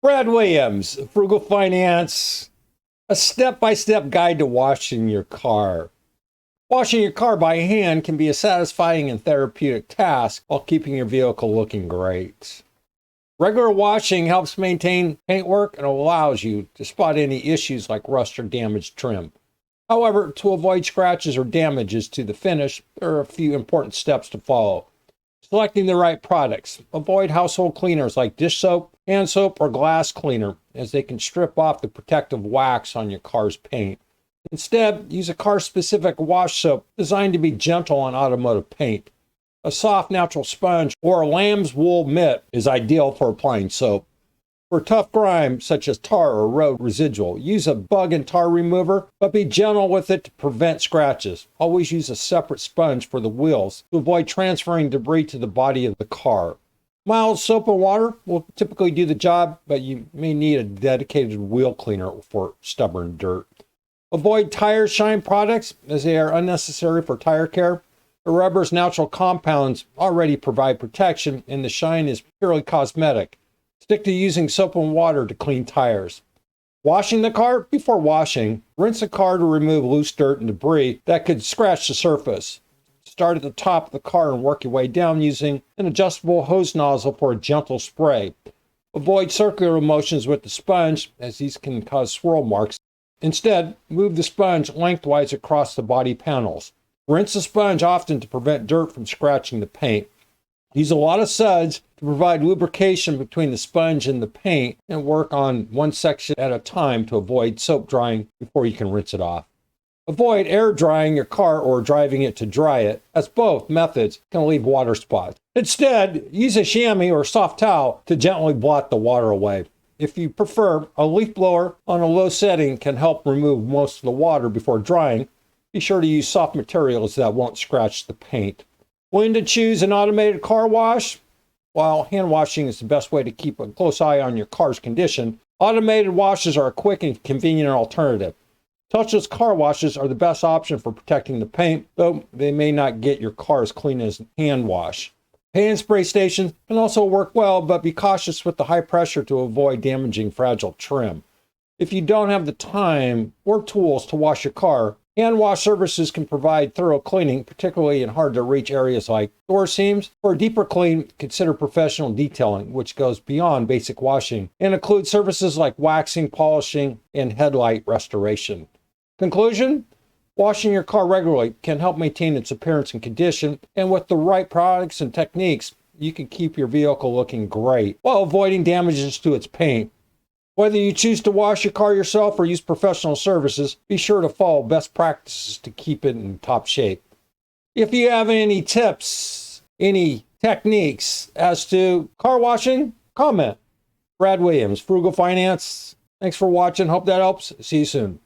Brad Williams, Frugal Finance, a step-by-step guide to washing your car. Washing your car by hand can be a satisfying and therapeutic task while keeping your vehicle looking great. Regular washing helps maintain paintwork and allows you to spot any issues like rust or damaged trim. However, to avoid scratches or damages to the finish, there are a few important steps to follow. Selecting the right products. Avoid household cleaners like dish soap, hand soap, or glass cleaner, as they can strip off the protective wax on your car's paint. Instead, use a car-specific wash soap designed to be gentle on automotive paint. A soft natural sponge or a lamb's wool mitt is ideal for applying soap. For tough grime, such as tar or road residual, use a bug and tar remover, but be gentle with it to prevent scratches. Always use a separate sponge for the wheels to avoid transferring debris to the body of the car. Mild soap and water will typically do the job, but you may need a dedicated wheel cleaner for stubborn dirt. Avoid tire shine products, as they are unnecessary for tire care. The rubber's natural compounds already provide protection, and the shine is purely cosmetic. Stick to using soap and water to clean tires. Washing the car. Before washing, rinse the car to remove loose dirt and debris that could scratch the surface. Start at the top of the car and work your way down using an adjustable hose nozzle for a gentle spray. Avoid circular motions with the sponge, as these can cause swirl marks. Instead, move the sponge lengthwise across the body panels. Rinse the sponge often to prevent dirt from scratching the paint. Use a lot of suds to provide lubrication between the sponge and the paint, and work on one section at a time to avoid soap drying before you can rinse it off. Avoid air drying your car or driving it to dry it, as both methods can leave water spots. Instead, use a chamois or soft towel to gently blot the water away. If you prefer, a leaf blower on a low setting can help remove most of the water before drying. Be sure to use soft materials that won't scratch the paint. When to choose an automated car wash? While hand washing is the best way to keep a close eye on your car's condition, automated washes are a quick and convenient alternative. Touchless car washes are the best option for protecting the paint, though they may not get your car as clean as hand wash. Hand spray stations can also work well, but be cautious with the high pressure to avoid damaging fragile trim. If you don't have the time or tools to wash your car, hand wash services can provide thorough cleaning, particularly in hard-to-reach areas like door seams. For a deeper clean, consider professional detailing, which goes beyond basic washing and includes services like waxing, polishing, and headlight restoration. Conclusion? Washing your car regularly can help maintain its appearance and condition, and with the right products and techniques, you can keep your vehicle looking great while avoiding damages to its paint. Whether you choose to wash your car yourself or use professional services, be sure to follow best practices to keep it in top shape. If you have any tips, any techniques as to car washing, comment. Brad Williams, Frugal Finance. Thanks for watching. Hope that helps. See you soon.